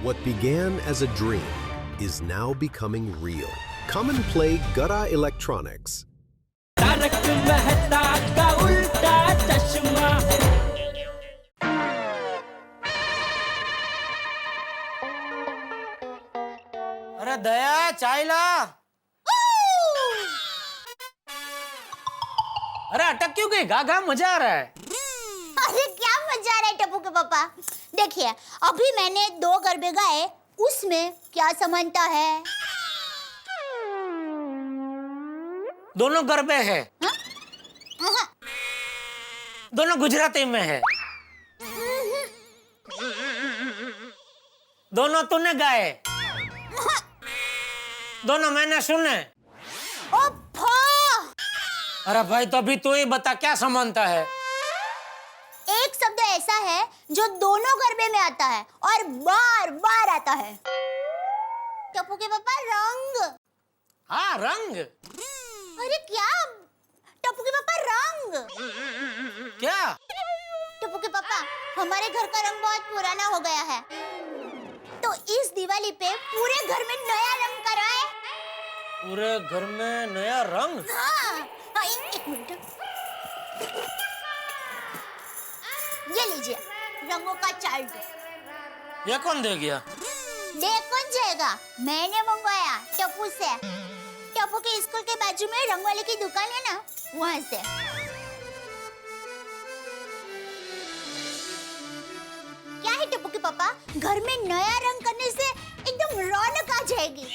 What began as a dream is now becoming real. Come and play Gada Electronics. Tarak Mehta का उल्टा चश्मा। अरे दया चाय ला। अरे अटक क्यों गई? गा गा, मजा आ रहा है। अरे क्या मजा आ रहा है टप्पू के पापा। देखिए अभी मैंने 2 गरबे गाए, उसमें क्या समानता है? दोनों गरबे है। हाँ? हाँ। दोनों गुजराती में है। दोनों तूने गाए, दोनों मैंने सुने। ओफो! अरे भाई तो अभी तू ही बता क्या समानता है? एक शब्द ऐसा है जो दोनों गरबे में आता है और बार बार आता है। टप्पू के पापा रंग। हाँ रंग। अरे क्या टप्पू के पापा रंग? क्या? टप्पू के पापा हमारे घर का रंग बहुत पुराना हो गया है, तो इस दिवाली पे पूरे घर में नया रंग कराए। पूरे घर में नया रंग? हाँ, हाँ एक मिनट, ये लीजिए रंगों का चार्ट। ये कौन दे गया? दे कौन जाएगा, मैंने मंगवाया टप्पू से। टप्पू के स्कूल के बाजू में रंग वाले की दुकान है ना, वहां से। क्या है टप्पू के पापा, घर में नया रंग करने से एकदम रौनक आ जाएगी,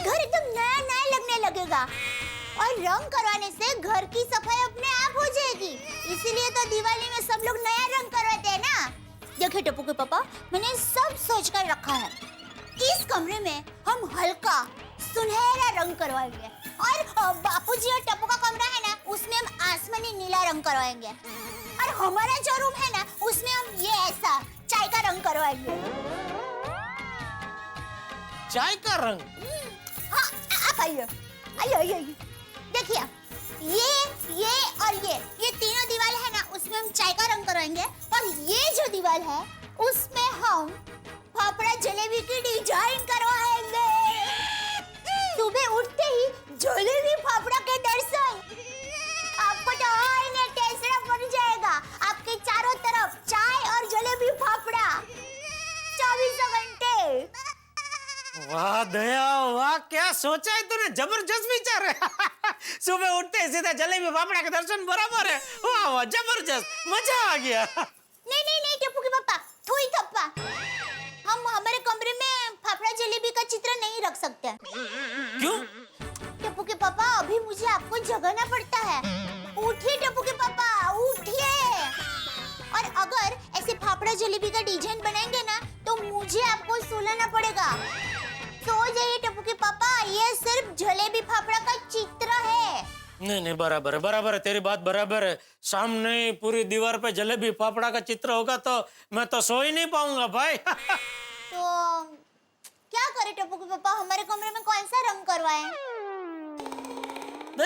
घर एकदम नया नया लगने लगेगा और रंग करवाने से घर की सफाई अपने आप हो जाएगी। इसीलिए तो दिवाली में सब लोग नया रंग करवाते हैं ना। देखिए टप्पू के पापा, मैंने सब सोच कर रखा है। इस कमरे में हम हल्का सुनहरा रंग करवाएंगे और बापूजी और टप्पू का कमरा है ना, उसमें हम आसमानी नीला रंग करवाएंगे और हमारा जो रूम है ना, उसमें हम ये ऐसा चाय का रंग करवाएंगे। चाय का रंग? हाँ आप आइए आइए आइए आइए। देखिए ये और ये तीनों दीवार है ना, उसमें हम चाय का रंग करवाएंगे और ये जो दीवार है उसमें हम फाफड़ा जलेबी की डिजाइन करवाएंगे। सुबह उठते ही जलेबी फाफड़ा के दर्शन, आपको तो और ने टेंशन पड़ जाएगा। आपके चारों तरफ चाय और जलेबी फाफड़ा 24 घंटे। वाह दया वाह, क्या सोचा है तूने, जबरदस्त विचार है। सुबह उठते ही सीधा जलेबी फाफड़ा के दर्शन बराबर है। वाह वाह जबरदस्त, मजा आ गया। नहीं टप्पू के पापा, थोड़ी थप्पा, हम हमारे कमरे में फाफड़ा जलेबी का चित्र नहीं रख सकते। क्यों? टप्पू के पापा अभी मुझे आपको जगाना पड़ता है। उठिए टप्पू के पापा, उठिए। और अगर ऐसे फाफड़ा जलेबी का डिजाइन बनाएंगे ना, तो मुझे आपको सुलाना पड़ेगा। सो जाइए टप्पू के पापा, ये सिर्फ जलेबी फाफड़ा का चित्र है। नहीं बराबर है, तेरी बात बराबर है। सामने पूरी दीवार पे जलेबी फाफड़ा का चित्र होगा तो मैं तो सो ही नहीं पाऊंगा भाई। तो क्या करें टप्पू के पापा, हमारे कमरे में कौन सा रंग करवाएं?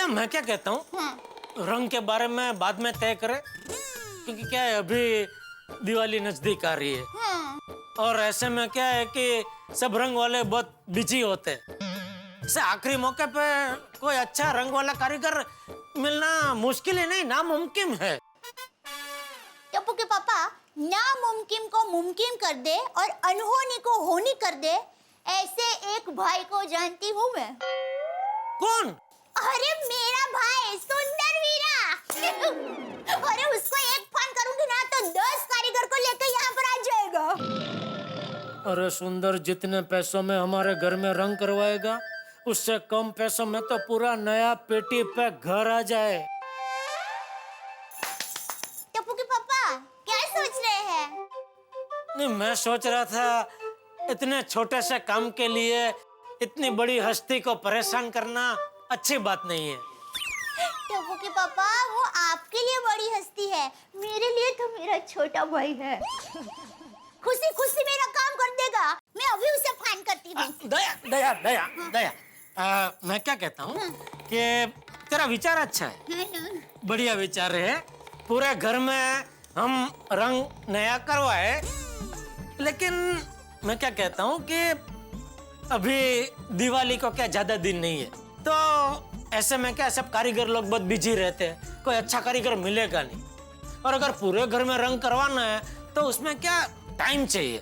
मैं क्या कहता हूँ, हाँ। रंग के बारे में बाद में तय करें, क्योंकि क्या है अभी दिवाली नजदीक आ रही है। हाँ। और ऐसे में क्या है कि सब रंग वाले बहुत बिजी होते हैं। से आखिरी मौके पे कोई अच्छा रंग वाला कारीगर मिलना मुश्किल ही नहीं, नामुमकिन है। टप्पू के पापा, नामुमकिन को मुमकिन कर दे और अनहोनी को होनी कर दे, ऐसे एक भाई को जानती हूँ मैं। कौन? अरे मेरा भाई सुंदर वीरा। अरे उसको एक फोन करूंगी ना तो 10 कारीगर को लेकर यहाँ पर आ जाएगा। अरे सुंदर जितने पैसों में हमारे घर में रंग करवाएगा, उससे कम पैसों में तो पूरा नया पेटी पे घर आ जाए। टप्पू के पापा क्या सोच रहे हैं? नहीं मैं सोच रहा था, इतने छोटे से काम के लिए इतनी बड़ी हस्ती को परेशान करना अच्छी बात नहीं है। टप्पू के पापा, वो आपके लिए बड़ी हस्ती है, मेरे लिए तो मेरा छोटा भाई है। खुशी खुशी मेरा काम कर देगा, मैं अभी उसे फोन करती हूँ। दया मैं क्या कहता हूँ कि तेरा विचार अच्छा है, बढ़िया विचार है। पूरे घर में हम रंग नया करवाए, लेकिन मैं क्या कहता हूँ कि अभी दिवाली को क्या ज्यादा दिन नहीं है, तो ऐसे में क्या सब कारीगर लोग बहुत बिजी रहते हैं, कोई अच्छा कारीगर मिलेगा नहीं। और अगर पूरे घर में रंग करवाना है तो उसमें क्या टाइम चाहिए,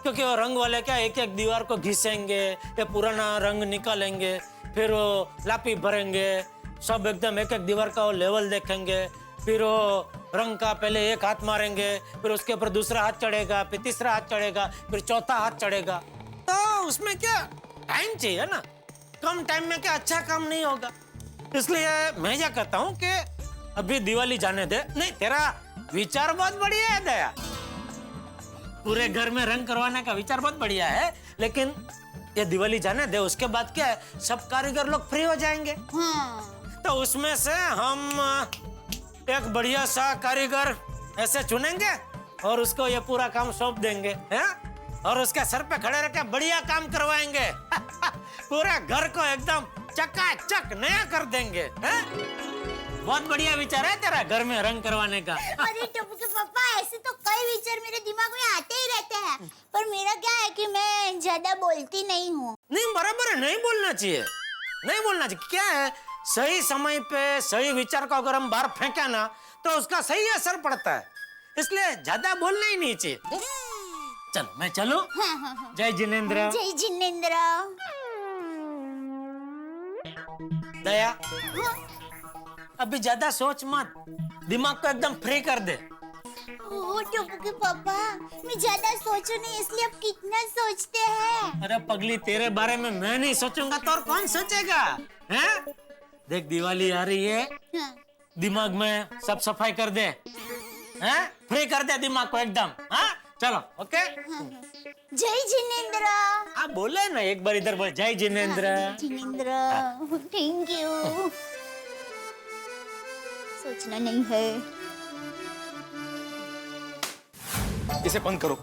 क्योंकि वो रंग वाले क्या एक एक दीवार को घिसेंगे या पुराना रंग निकालेंगे, फिर वो लापी भरेंगे, सब एकदम एक एक दीवार का वो लेवल देखेंगे, फिर वो रंग का पहले एक हाथ मारेंगे, फिर उसके ऊपर दूसरा हाथ चढ़ेगा, फिर तीसरा हाथ चढ़ेगा, फिर चौथा हाथ चढ़ेगा। तो उसमें क्या टाइम चाहिए ना, कम टाइम में क्या अच्छा काम नहीं होगा। इसलिए मैं क्या कहता हूँ कि अभी दिवाली जाने दे। नहीं, तेरा विचार बहुत बढ़िया है दया, पूरे घर में रंग करवाने का विचार बहुत बढ़िया है, लेकिन ये दिवाली जाने दे, उसके बाद क्या है सब कारीगर लोग फ्री हो जाएंगे। तो उसमें से हम एक बढ़िया सा कारीगर ऐसे चुनेंगे और उसको ये पूरा काम सौंप देंगे, हैं? और उसके सर पे खड़े रह के बढ़िया काम करवाएंगे। पूरे घर को एकदम चकाचक नया कर देंगे, हैं? बहुत बढ़िया विचार है तेरा घर में रंग करवाने का। अरे टप्पू के पापा, ऐसे तो कई विचार मेरे दिमाग में आते ही रहते हैं, पर मेरा क्या है कि मैं ज्यादा बोलती नहीं हूँ। नहीं, बराबर है, नहीं बोलना चाहिए, नहीं बोलना चाहिए। क्या है, सही समय पे सही विचार को अगर हम बाहर फेंके ना तो उसका सही असर पड़ता है, इसलिए ज्यादा बोलना ही नहीं चाहिए। चलो मैं चलूं? जय जिनेंद्र। जय जिनेंद्र। दया, अभी ज्यादा सोच मत, दिमाग को एकदम फ्री कर दे। ओ टप्पू के पापा, मैं ज्यादा सोचू नहीं, इसलिए आप कितना सोचते हैं। अरे पगली, तेरे बारे में मैं नहीं सोचूंगा तो और कौन सोचेगा, हैं? देख दिवाली आ रही है, दिमाग में सब सफाई कर दे, हैं? फ्री कर दे दिमाग को एकदम। हाँ चलो, ओके। जय जिनेंद्र। आप बोले ना एक बार, इधर बोल, जय जिनेंद्र। Jinendra, thank you. सोचना नहीं है। इसे बंद करो।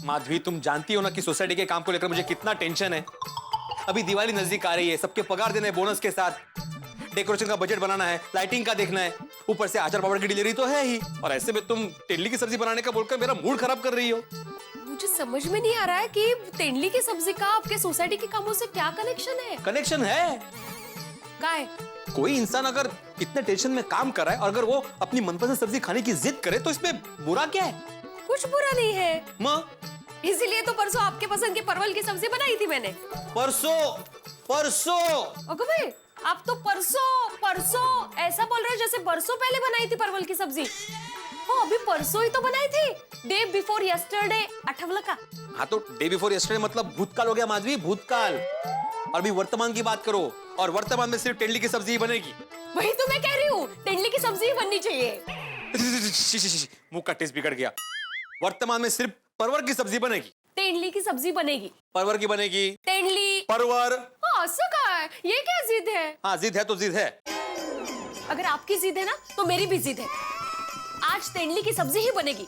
माधवी, तुम जानती हो ना कि सोसाइटी के काम को लेकर मुझे कितना टेंशन है। अभी दिवाली नजदीक आ रही है, सबके पगार देने बोनस के साथ, डेकोरेशन का बजट बनाना है, लाइटिंग का देखना है, ऊपर से अचार पापड़ की डिलीवरी तो है ही, और ऐसे में तुम तेंदुली की सब्जी बनाने का बोलकर मेरा मूड खराब कर रही हो। मुझे समझ में नहीं आ रहा है कि तेंदुली की सब्जी का आपके सोसाइटी के कामों से क्या कनेक्शन है। कनेक्शन है। काय? कोई इंसान अगर इतने टेंशन में काम कर रहा है और अगर वो अपनी मनपसंद सब्जी खाने की जिद करे तो इसमें बुरा क्या है? कुछ बुरा नहीं है। माँ, इसीलिए तो परसों आपके पसंद की परवल की सब्जी बनाई थी मैंने। परसों ओके भाई, आप तो परसों ऐसा बोल रहे हो जैसे बरसों पहले बनाई थी परवल की सब्जी। हाँ, अभी परसों ही तो बनाई थी, डे बिफोर यस्टरडे, आठवला का। हाँ, तो डे बिफोर यस्टरडे मतलब भूतकाल हो गया माधवी, भूतकाल। और अभी वर्तमान की बात करो, और वर्तमान में सिर्फ तेंदुली की सब्जी ही बनेगी। वही तो मैं कह रही हूँ, तेंदुली की सब्जी ही बननी चाहिए। मुंह का टेस्ट बिगड़ गया। वर्तमान में सिर्फ परवर की सब्जी बनेगी। तेंदुली की सब्जी बनेगी। परवर की बनेगी। तेंदुली परवर। हाँ, ऐसा कहा है? ये क्या जिद है? हाँ, जिद है तो जिद है। अगर आपकी जिद है ना तो मेरी भी जिद है। आज तेंदुली की सब्जी ही बनेगी।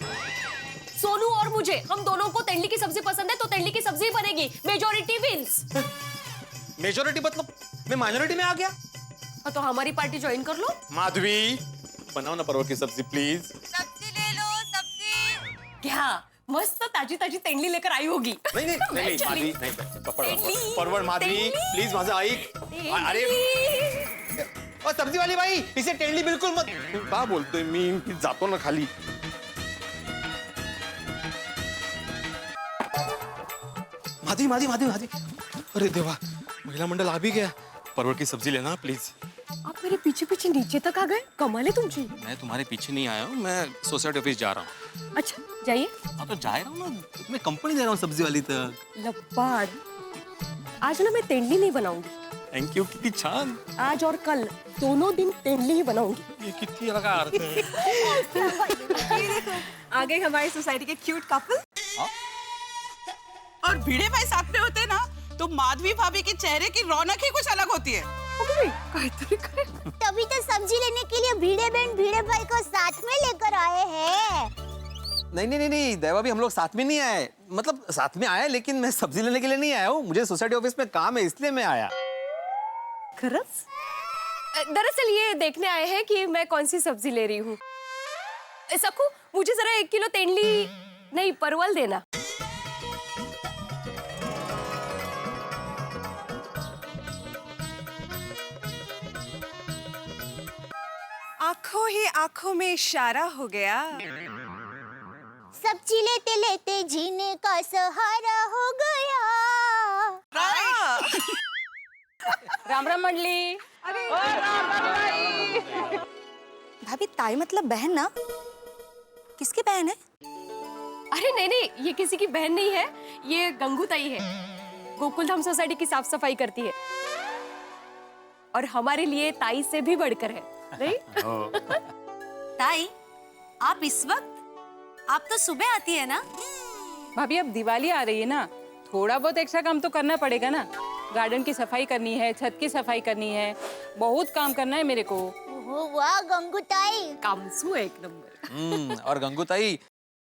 सोनू और मुझे, हम दोनों को तेंदुली की सब्जी पसंद है तो तेंदुली की सब्जी बनेगी। Majority wins. मेजॉरिटी मतलब मैं माइनॉरिटी में आ गया? हाँ, तो हमारी पार्टी ज्वाइन कर लो। माधवी, बनाओ ना परवर की सब्जी प्लीज। सब्जी ले लो, सब्जी। क्या मस्त ताजी ताजी तेंदुली लेकर आई होगी। नहीं माधवी, नहीं परवर। माधवी प्लीज, माझा ऐक। अरे और सब्जी वाली भाई, इसे तेंदुली बिल्कुल मत। क्या बोलतोय मी जातो ना खाली। माधवी, अरे देवा, महिला मंडल आ भी गया। परवर की सब्जी लेना प्लीज। आप मेरे पीछे पीछे नीचे तक आ गए, कमाल है तुमची। मैं तुम्हारे पीछे नहीं आया हूँ, मैं सोसाइटी ऑफिस जा रहा हूँ। अच्छा, जाइए। हाँ, तो जा रहा हूँ ना, तुम्हें कंपनी दे रहा हूँ सब्जी वाली तक। लबाड़, आज ना मैं तेंदुली नहीं बनाऊंगी। थैंक यू, कितनी छान। आज और कल दोनों दिन तेंदुली ही बनाऊंगी। ये कितनी अलग अर्थ है। आ गए हमारी सोसाइटी के क्यूट कपल। और भिड़े भाई साथ में होते ना तो माधवी भाभी के चेहरे की रौनक ही कुछ अलग होती है। तभी तो सब्जी लेने के लिए भिड़े बहन भिड़े भाई को साथ में लेकर आए हैं। नहीं, देवा भी हम लोग साथ में नहीं आए। मतलब साथ में आए, लेकिन मैं सब्जी लेने के लिए नहीं आया हूँ। मुझे सोसाइटी ऑफिस में काम है, इसलिए मैं आया। दरअसल ये देखने आए हैं कि मैं कौन सी सब्जी ले रही हूँ। सकू, मुझे जरा 1 किलो तेंदुली नहीं परवल देना। आंखों ही आंखों में इशारा हो गया। सब्जी लेते लेते जीने का सहारा हो गया। राम राम मंडली। भाभी ताई मतलब बहन ना? किसकी बहन है? अरे नहीं नहीं, ये किसी की बहन नहीं है, ये गंगू ताई है। गोकुलधाम सोसाइटी की साफ सफाई करती है और हमारे लिए ताई से भी बढ़कर है, नहीं? ताई आप इस वक्त? आप तो सुबह आती है ना? भाभी अब दिवाली आ रही है ना, थोड़ा बहुत एक्स्ट्रा काम तो करना पड़ेगा ना। गार्डन की सफाई करनी है, छत की सफाई करनी है, बहुत काम करना है मेरे को। ओहो वाह गंगू ताई। कामसू है एक नंबर। और गंगूताई,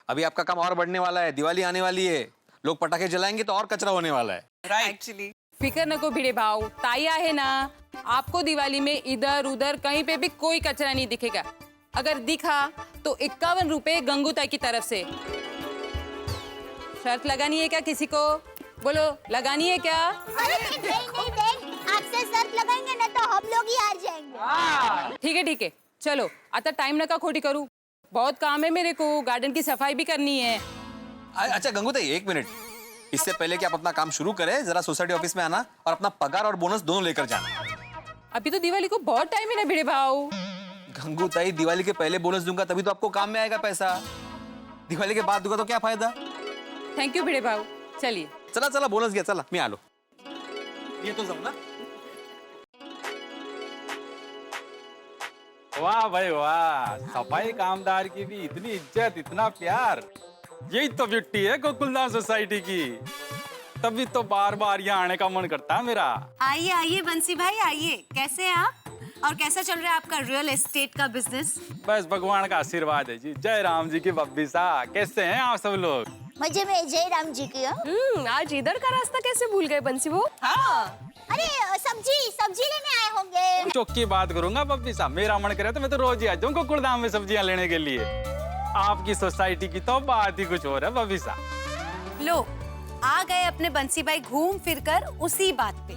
अभी आपका काम और बढ़ने वाला है। दिवाली आने वाली है, लोग पटाखे जलाएंगे तो और कचरा होने वाला है। एक्चुअली फिकर नको भिड़े भाव, ताई आहे ना, आपको दिवाली में इधर उधर कहीं पे भी कोई कचरा नहीं दिखेगा। अगर दिखा तो 51 रुपए गंगू ताई की तरफ से। शर्त लगानी है क्या किसी को? बोलो, लगानी है क्या? अरे नहीं, आपसे शर्त लगाएंगे ना तो हम लोग ही हार जाएंगे। ठीक है, चलो आता टाइम नका खोटी करूँ, बहुत काम है मेरे को, गार्डन की सफाई भी करनी है। अच्छा गंगूताई, एक मिनट। इससे पहले कि आप अपना काम शुरू करें, जरा सोसाइटी ऑफिस में आना और अपना पगार और बोनस दोनों लेकर जाना। अभी तो दिवाली को बहुत टाइम है ना भिड़े भाव। गंगूताई, दिवाली के पहले बोनस दूंगा तभी तो आपको काम में आएगा पैसा। दिवाली के बाद दूंगा तो क्या फायदा? थैंक यू भिड़े भाव, चलिए। चला बोनस घ्या, चला मी आलो। ये तो जमना। वाह भाई वाह, सफाई कामदार की भी इतनी इज्जत, इतना प्यार। यही तो ब्यूटी है गोकुलधाम सोसाइटी की। तभी तो बार बार यहाँ आने का मन करता है मेरा। आइए आइए बंसी भाई आइए। कैसे हैं आप? और कैसा चल रहा है आपका रियल एस्टेट का बिजनेस? बस भगवान का आशीर्वाद है जी। जय राम जी की बब्बी सा। कैसे हैं आप सब लोग? मजे में जय राम जी की। आज इधर का रास्ता कैसे भूल गए बंसी वो? हाँ। अरे सब्जी लेने आए होंगे। चौकी बात करूंगा बब्बी सा, मेरा मन करे तो मैं तो रोज ही आ जाऊँ गोकुलधाम में सब्जियां लेने के लिए। आपकी सोसाइटी की तो बात ही कुछ और है बब्बी सा। लो आ गए अपने बंसी भाई घूम फिर कर उसी बात पे।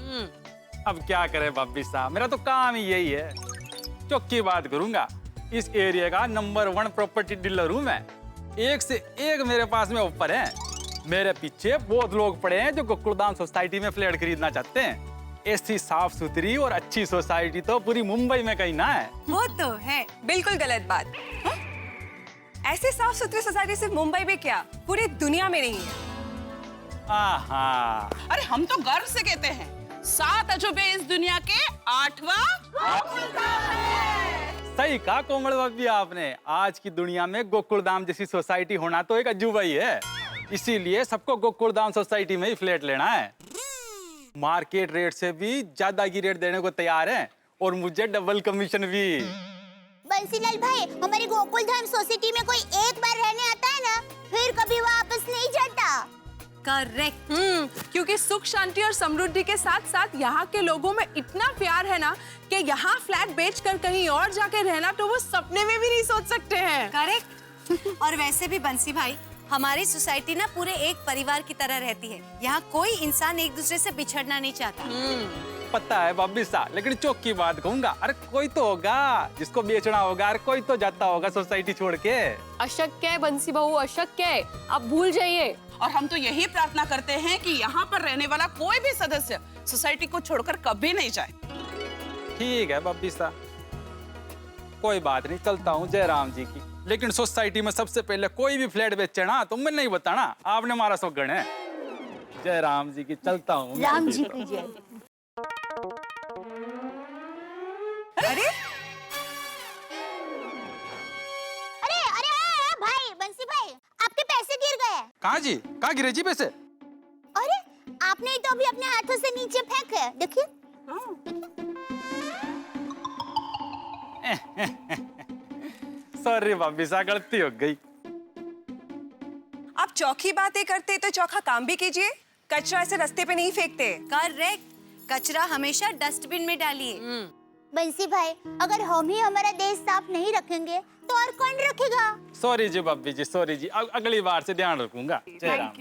अब क्या करे बब्बी सा, मेरा तो काम ही यही है। चौकी बात करूंगा, इस एरिया का नंबर 1 प्रॉपर्टी डीलर हूँ मैं। एक से एक मेरे पास में ऑफर है। मेरे पीछे बहुत लोग पड़े हैं जो गोकुलधाम सोसाइटी में फ्लैट खरीदना चाहते हैं। ऐसी साफ सुथरी और अच्छी सोसाइटी तो पूरी मुंबई में कहीं ना है। वो तो है, बिल्कुल गलत बात। ऐसे साफ सुथरी सोसाइटी सिर्फ मुंबई में क्या, पूरी दुनिया में नहीं है। आहा। अरे हम तो गर्व से कहते हैं 7 अजूबे इस दुनिया के 8वां। सही कहा कोमल बब्बी आपने। आज की दुनिया में गोकुलधाम जैसी सोसाइटी होना तो एक अजूबा ही है। इसीलिए सबको गोकुलधाम सोसाइटी में ही फ्लैट लेना है। मार्केट रेट से भी ज्यादा की रेट देने को तैयार है और मुझे डबल कमीशन भी। बंसीलाल भाई, हमारी गोकुलधाम सोसाइटी में कोई एक बार रहने आता है ना, फिर कभी वापस नहीं जाता। करेक्ट। क्योंकि सुख शांति और समृद्धि के साथ साथ यहाँ के लोगों में इतना प्यार है ना कि यहाँ फ्लैट बेचकर कहीं और जाके रहना तो वो सपने में भी नहीं सोच सकते हैं। करेक्ट। और वैसे भी बंसी भाई, हमारी सोसाइटी ना पूरे एक परिवार की तरह रहती है। यहाँ कोई इंसान एक दूसरे से बिछड़ना नहीं चाहता। पता है बब्बी सा, लेकिन चौक की बात कहूंगा, अरे कोई तो होगा जिसको बेचना होगा। अरे कोई तो जाता होगा सोसाइटी छोड़ के। अशक्य है बंसी बहू, अशक्य है, आप भूल जाइए। और हम तो यही प्रार्थना करते हैं कि यहाँ पर रहने वाला कोई भी सदस्य सोसाइटी को छोड़कर कभी नहीं जाए। ठीक है बब्बी सा, कोई बात नहीं, चलता हूँ जय राम जी की। लेकिन सोसाइटी में सबसे पहले कोई भी फ्लैट बेचे ना तो मैं नहीं बताना, आपने हमारा सौगन है। जय राम जी की, चलता हूँ। राम जी की जय। अरे अरे अरे भाई, बंसी भाई, आपके पैसे गिर गए। कहाँ जी? कहाँ गिरे जी पैसे? अरे आपने ही तो अभी अपने हाथों से नीचे फेंके, देखिए। सॉरी बब्बी सा, गलती हो गई। आप चौकी बातें करते तो चौका काम भी कीजिए। कचरा ऐसे रास्ते पे नहीं फेंकते। करेक्ट। कचरा हमेशा डस्टबिन में डालिए। बंसी भाई, अगर हम ही हमारा देश साफ नहीं रखेंगे तो और कौन रखेगा? सॉरी जी भाभी जी, सॉरी जी, अगली बार से ध्यान रखूंगा। जय राम।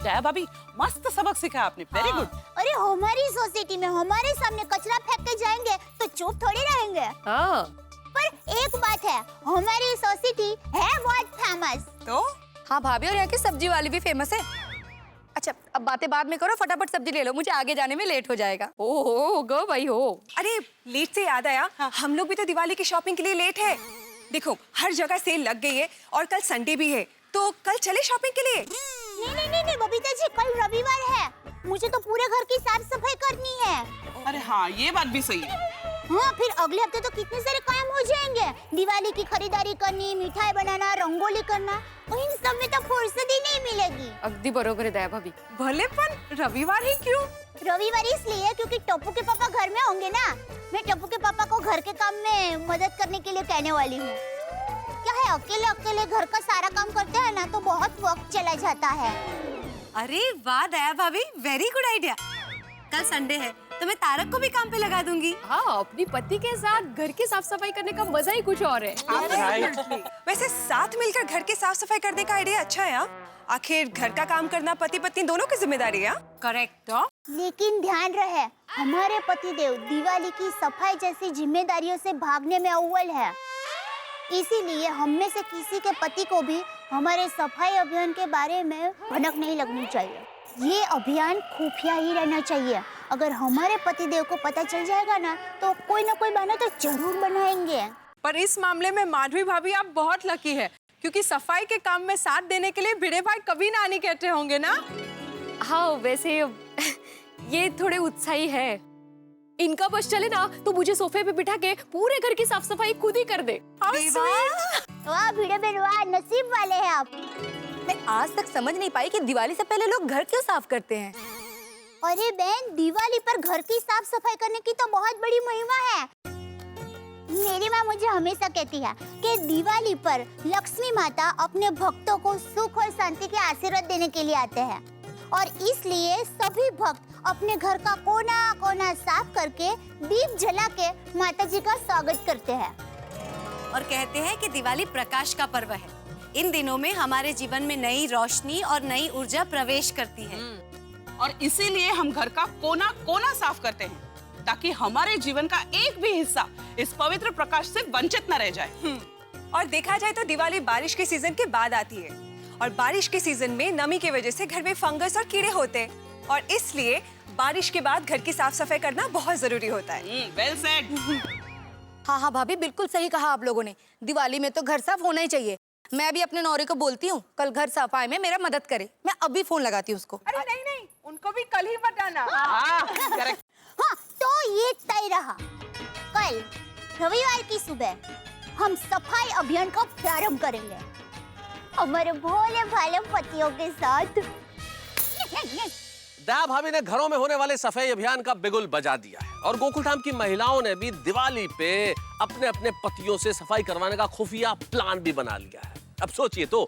जया भाभी, मस्त सबक सीखा आपने, वेरी गुड। अरे हमारी सोसाइटी में हमारे सामने कचरा फेंक के जाएंगे तो चुप थोड़ी रहेंगे। हाँ। पर एक बात है, हमारी सोसाइटी है बहुत फेमस। तो हाँ भाभी, और यहाँ की सब्जी वाली भी फेमस है। अच्छा, अब बातें बाद में करो, फटाफट सब्जी ले लो, मुझे आगे जाने में लेट हो जाएगा। ओ गो भाई हो। अरे लेट से याद आया, हम लोग भी तो दिवाली की शॉपिंग के लिए लेट है। देखो हर जगह सेल लग गई है और कल संडे भी है, तो कल चले शॉपिंग के लिए। नहीं बबीता जी, कल रविवार है, मुझे तो पूरे घर की साफ सफाई करनी है। अरे हाँ, ये बात भी सही है। हाँ, फिर अगले हफ्ते तो कितने सारे काम हो जाएंगे। दिवाली की खरीदारी करनी, मिठाई बनाना, रंगोली करना, और इन सब में तो फुर्सत ही नहीं मिलेगी। अगदी बरोबर है दया भाभी। भले पर रविवार ही क्यों? रविवार इसलिए क्योंकि टप्पू के पापा घर में होंगे ना। मैं टप्पू के पापा को घर के काम में मदद करने के लिए कहने वाली हूँ। क्या है, अकेले अकेले घर का सारा काम करते हैं ना तो बहुत वक्त चला जाता है। अरे वाह दया भाभी, वेरी गुड आइडिया। कल संडे है तो मैं तारक को भी काम पे लगा दूंगी। हाँ, अपनी पति के साथ घर की साफ सफाई करने का मजा ही कुछ और है। वैसे साथ मिलकर घर की साफ सफाई करने का आइडिया अच्छा है। आखिर घर का काम करना पति पत्नी दोनों की जिम्मेदारी है। करेक्ट। तो लेकिन ध्यान रहे, हमारे पतिदेव दिवाली की सफाई जैसी जिम्मेदारियों से भागने में अव्वल है। इसीलिए हम में से किसी के पति को भी हमारे सफाई अभियान के बारे में भनक नहीं लगनी चाहिए। ये अभियान खुफिया ही रहना चाहिए। अगर हमारे पतिदेव को पता चल जाएगा ना तो कोई ना कोई बहाना तो जरूर बनाएंगे। पर इस मामले में माधवी भाभी आप बहुत लकी है, क्योंकि सफाई के काम में साथ देने के लिए भिड़े भाई कभी ना नहीं कहते होंगे ना। हाँ, वैसे ये थोड़े उत्साही है। इनका बस चले ना तो मुझे सोफे पे बिठा के पूरे घर की साफ सफाई खुद ही कर दे। वाह भिड़े बहन, वाह नसीब वाले हैं आप। मैं आज तक समझ नहीं पाई कि दिवाली से पहले लोग घर क्यों साफ करते हैं। अरे बहन, दिवाली पर घर की साफ सफाई करने की तो बहुत बड़ी महिमा है। मेरी माँ मुझे हमेशा कहती है कि दिवाली पर लक्ष्मी माता अपने भक्तों को सुख और शांति के आशीर्वाद देने के लिए आते हैं, और इसलिए सभी भक्त अपने घर का कोना कोना साफ करके दीप जला के माता जी का स्वागत करते हैं। और कहते हैं कि दिवाली प्रकाश का पर्व है। इन दिनों में हमारे जीवन में नई रोशनी और नई ऊर्जा प्रवेश करती है। और इसीलिए हम घर का कोना कोना साफ करते हैं, ताकि हमारे जीवन का एक भी हिस्सा इस पवित्र प्रकाश से वंचित न रह जाए। और देखा जाए तो दिवाली बारिश के सीजन के बाद आती है, और बारिश के सीजन में नमी की वजह से घर में फंगस और कीड़े होते हैं, और इसलिए बारिश के बाद घर की साफ सफाई करना बहुत जरूरी होता है। Well said. हाँ भाभी, बिल्कुल सही कहा आप लोगों ने। दिवाली में तो घर साफ होना ही चाहिए। मैं भी अपने नौरे को बोलती हूँ कल घर सफाई में मेरा मदद करे। मैं अभी फोन लगाती हूँ उसको। अरे नहीं, उनको भी कल ही बताना। करेक्ट। हाँ, तो ये तय रहा, कल रविवार की सुबह हम सफाई अभियान का प्रारंभ करेंगे हमारे भोले भाले पतियों के साथ। दया भाभी ने घरों में होने वाले सफाई अभियान का बिगुल बजा दिया है, और गोकुल धाम की महिलाओं ने भी दिवाली पे अपने अपने पतियों से सफाई करवाने का खुफिया प्लान भी बना लिया है। अब सोचिए तो,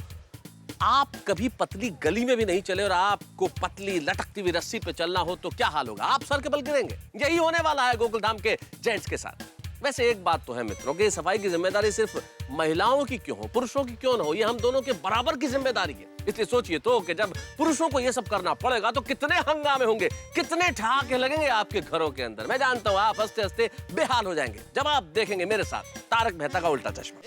आप कभी पतली गली में भी नहीं चले और आपको पतली लटकती हुई रस्सी पे चलना हो तो क्या हाल होगा? आप सर के बल गिरेंगे। यही होने वाला है गोकुल धाम के जेंट्स के साथ। वैसे एक बात तो है मित्रों कि सफाई की जिम्मेदारी सिर्फ महिलाओं की क्यों हो, पुरुषों की क्यों ना हो, ये हम दोनों के बराबर की जिम्मेदारी है। इसलिए सोचिए तो कि जब पुरुषों को ये सब करना पड़ेगा तो कितने हंगामे होंगे, कितने ठहाके लगेंगे आपके घरों के अंदर। मैं जानता हूँ आप हंसते हंसते बेहाल हो जाएंगे जब आप देखेंगे मेरे साथ तारक मेहता का उल्टा चश्मा।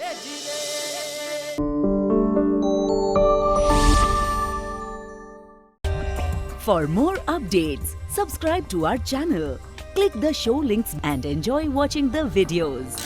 For more updates, subscribe to our channel, click the show links and enjoy watching the videos.